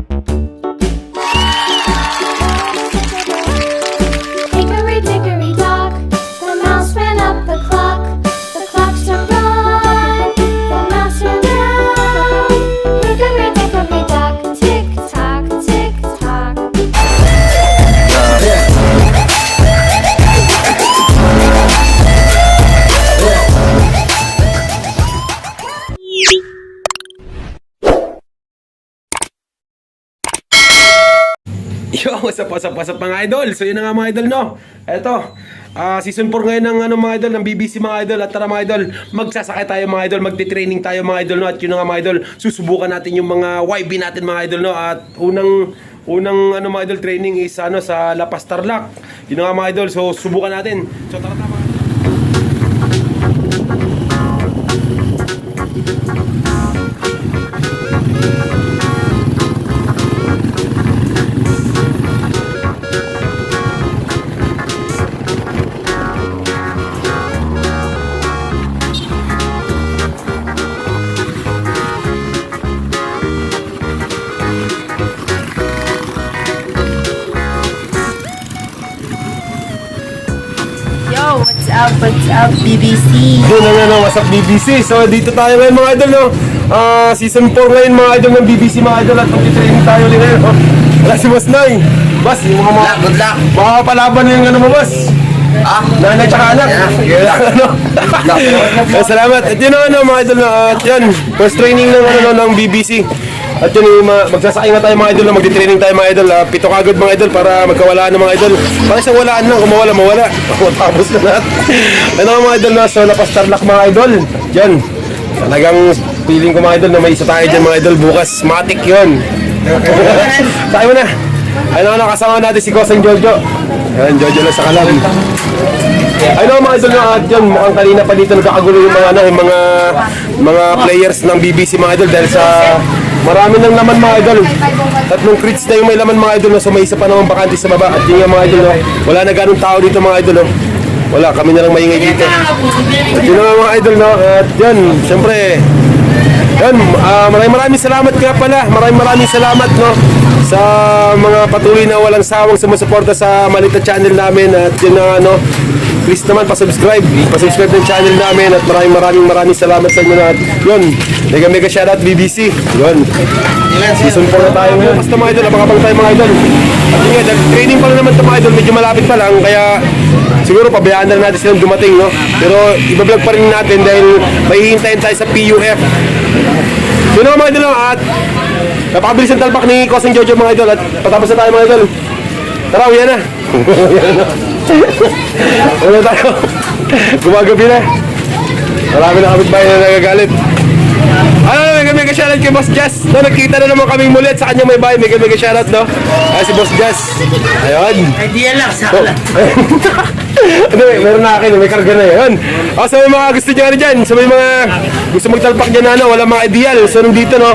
Hickory dickory dock, the mouse ran up the clock. The clock struck one, the mouse ran down. Hickory dickory dock, tick tock, tick tock. Yo, what's up mga idol? So yun na nga mga idol, no? Eto, season 4 ngayon ng mga idol, ng BBC mga idol. At tara mga idol, magsasakay tayo mga idol, magti-training tayo mga idol, no? At yun na nga mga idol, susubukan natin yung mga YB natin mga idol, no? At unang mga idol training is sa La Paz Tarlac. Yun na nga mga idol, so subukan natin. So tara mga idol. What's up, BBC? What's up BBC? So dito tayo ngayon mga idol, no? Season 4 ngayon mga idol ng BBC mga idol. At mag-training tayo ulit ngayon, no? Wala si Boss Noy. Boss, yung mga Good luck. makakapalaban na yung mo, boss. Nanay tsaka anak. Salamat. At yun mga idol, no? At yan, first training ng BBC. At yun, magsasakay na tayo mga idol, magti-training tayo mga idol. 7 kagad mga idol para magkawalaan ng mga idol. Para isang walaan lang, kung mawala. Tapos na lahat. Ano mga idol, no? So La Paz Tarlac mga idol. Yan. Talagang feeling ko mga idol na may isa tayo dyan mga idol. Bukas, matik yun. Sakay mo na. Kasama natin si Koseng Jojo. Yan, Jojo lang sa kalam. Mga idol, no? At yun, mukhang kanina pa dito nagkakagulo yung mga players ng BBC mga idol dahil sa marami ng laman mga idol. 3 crates na yung may laman mga idol, no? So may isa pa naman bakante sa baba. At yun yung mga idol, no? Wala na ganun tao dito mga idol, no? Wala, kami na lang maingay dito. At yun mga idol, no? At yun, syempre yun, maraming salamat nga pala. Maraming salamat, no? Sa mga patuloy na walang sawang sumusuporta sa maliit na channel namin. At yun na please naman pasubscribe ng channel namin. At maraming salamat sa inyo na. At yun, mega shoutout BBC. Yun, season 4 na tayo ngayon. Basta mga idol, napakabang tayo mga idol. At yun nga, training pa lang naman ito mga idol. Medyo malapit pa lang, kaya siguro pabayaan na natin silang dumating, no? Pero ibablog pa rin natin dahil may hihintayin tayo sa PUF. Yun na mga idol, no? At napakabilis ang talpak ni Koseng Jojo mga idol. At patapos na tayo mga idol. Tara, uwi na. Uwi na tayo. Gumagabi na. Marami na kapitbahay na nagagalit. Mega shoutout kay Boss Jazz. No, nagkita na naman kaming mulit sa kanya may bahay. Mega shoutout, no? Si Boss Jazz. Ayun. Idea lang sa akin. Meron na akin, may karga na yun. So may mga gusto dyan dyan. So may mga gusto magtalpak dyan na, wala mga ideal. So nung dito, no?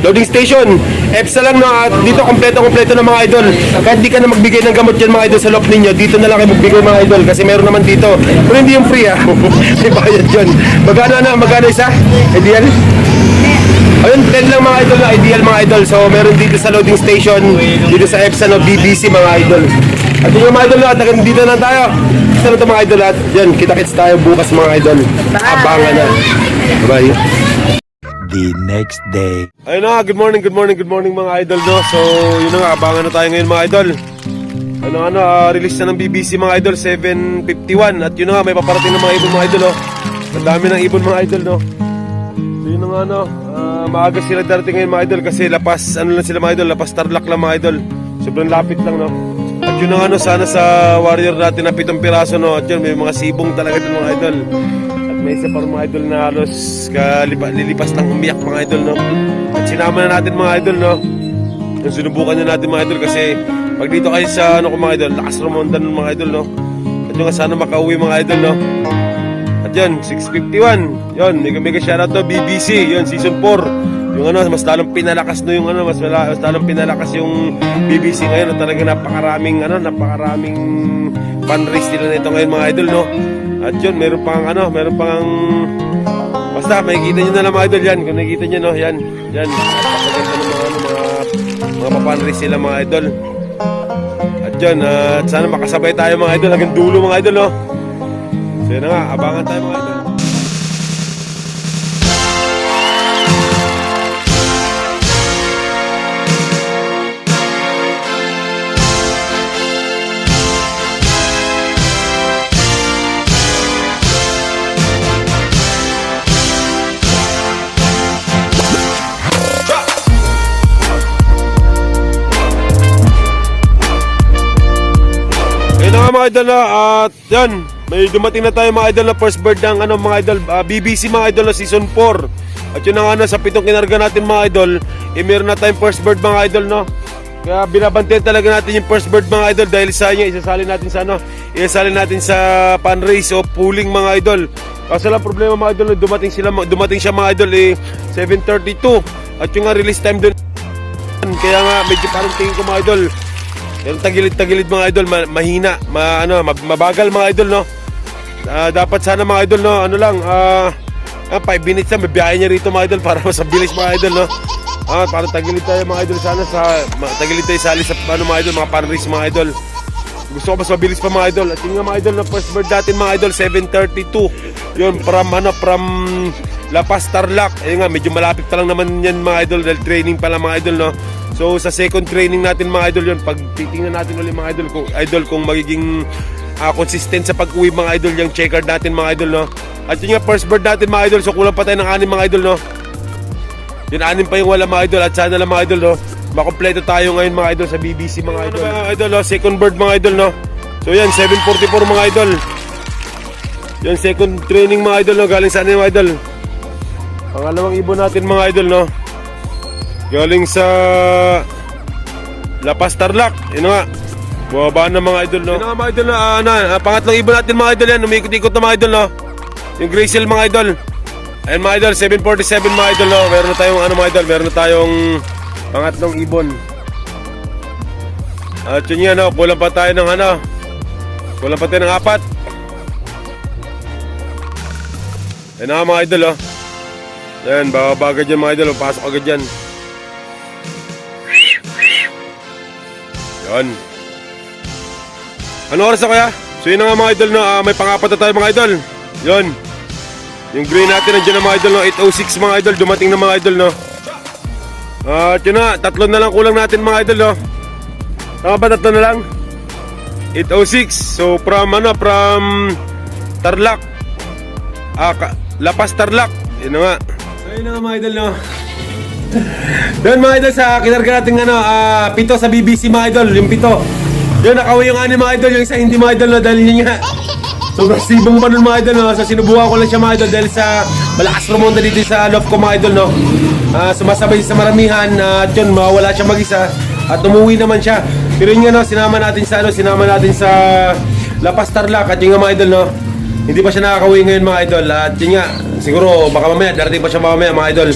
Loading station, EPSA lang, no? At dito kompleto ng mga idol. Kahit di ka na magbigay ng gamot dyan mga idol sa loob ninyo, dito na lang kayo magbigay mga idol. Kasi meron naman dito. Pero hindi yung free, ha? May bayad dyan. Magkano isa? Ideal? Ayun, 10 lang mga idol na ideal mga idol. So meron dito sa loading station, dito sa EPSA, no? BBC mga idol. At yun yung mga idol, no? At dito na tayo. Isa na ito mga idol. At yan, kita-kits tayo bukas mga idol. Abangan na. Bye. The next day. Ayun na, good morning mga idol, no? So, yun na nga, abangan na tayo ngayon mga idol. Release na ng BBC mga idol, 7:51. At yun na nga, may paparating ng mga ibon mga idol, no? Ang dami ng ibon mga idol, no? So, yun na nga, no? Maaga sila darating ngayon mga idol kasi La Paz, lang sila mga idol, La Paz Tarlac lang mga idol. Sobrang lapit lang, no? At yun na nga, no? Sana sa warrior natin na 7 piraso, no? At yun, may mga sibong talaga din mga idol. May isa pa mga idol na halos lilipas ng umiyak mga idol, no? At sinama na natin mga idol, no? Sinubukan na natin mga idol kasi pag dito kayo sa mga idol, lakas rumonda ng mga idol, no? At yung sana makauwi mga idol, no? At yan, 6:51. Yun, mega shoutout to BBC. Yun, season 4. Yung mas lalong pinalakas no yung mas lalong pinalakas yung BBC ngayon. At talaga napakaraming fundraise nila nito ngayon mga idol, no? At yun, meron pang basta makikita nyo na lang mga idol yan. Kung nakikita nyo, no, yan napakaganda ng mga nagpa-fundraise sila mga idol. At yun, at sana makasabay tayo mga idol hanggang dulo mga idol, no? So yun na nga, abangan tayo mga idol. Mga idol na, at yan, may dumating na tayo mga idol na first bird ng mga idol, BBC mga idol na season 4. At yun na nga sa 7 kinarga natin mga idol, meron na tayong first bird mga idol, no? Kaya binabantayan talaga natin yung first bird mga idol dahil sa inyo, isasali natin sa fundraise o pooling mga idol. Kaso lang problema mga idol, dumating siya mga idol 7:32 at yung nga release time doon. Kaya nga medyo parang tingin ko mga idol, yung tagilid mga idol, mahina, mabagal mga idol, no? Dapat sana mga idol, no? 5 minutes na, may biyahe niya rito mga idol para mas mabilis mga idol, no? Parang tagilid tayo mga idol, sana tagilid tayo sali sa mga idol, mga fundraise mga idol. Gusto ko mas mabilis pa mga idol. At yun nga mga idol, na first bird natin mga idol, 7:32. Yun, from La Paz, Tarlac. Ayun nga, medyo malapit pa lang naman yan mga idol dahil training pa lang mga idol, no? So sa second training natin mga idol yun, pag titingnan natin ulit mga idol kung magiging consistent sa pag-uwi mga idol yung checker natin mga idol, no? At yun nga first bird natin mga idol, so kulang pa tayo ng 6 mga idol, no? Yun 6 pa yung wala mga idol, at sana lang mga idol, no? Makompleto tayo ngayon mga idol sa BBC mga idol. Ano ba, idol, no? Second bird mga idol, no? So yan, 7:44 mga idol. Yan second training mga idol, no? Galing saan mga idol? Pangalawang ibon natin mga idol, no? Galing sa La Paz, Tarlac. Yun nga, bumaba na mga idol, no? Yun nga mga idol, na pangatlong ibon natin mga idol yan. Umikot-ikot na mga idol, no? Yung Graycel mga idol. Ayan mga idol, 7:47 mga idol, no? Meron na tayong mga idol, meron na tayong pangatlong ibon. At yun yan, no? Kulang pa tayo ng kulang pa tayo ng 4. Ayan na mga idol, oh. Ayan, bababa agad yan mga idol, oh. Pasok agad yan. Yan. Ano oras na kaya? So yun na nga mga idol, no? May pang-4 na tayo mga idol. Yun. Yung green natin nandiyan na mga idol, no? 8:06 mga idol, dumating na mga idol, no? At yun na, 3 na lang kulang natin mga idol, no? Tama ba, 3 na lang? 8:06. So from Tarlac, La Paz, Tarlac. Yun na nga. So yun na nga mga idol, no? Doon mga idol, sa kinarga natin 7 sa BBC mga idol, yung 7. Yun, nakauwi yung 6 mga idol, yung isa hindi mga idol, no? Dahil yun nga, sobrang sibong pa nun mga idol, no? So sinubukan ko lang siya mga idol dahil sa malakas rumonda dito sa loft ko mga idol, no? Sumasabay sa maramihan, at yun, mawala siya mag-isa at umuwi naman siya. Pero yun nga, no? Sinama natin sa La Paz, Tarlac. At yun nga mga idol, no? Hindi pa siya nakakauwi ngayon mga idol. At yun nga, siguro baka mamaya, darating pa siya mamaya mga idol.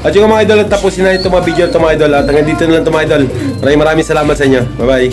At yung mga idol, tapusin na itong mga video ito mga idol. At hanggang dito na lang ito mga idol. Maraming salamat sa inyo. Bye bye.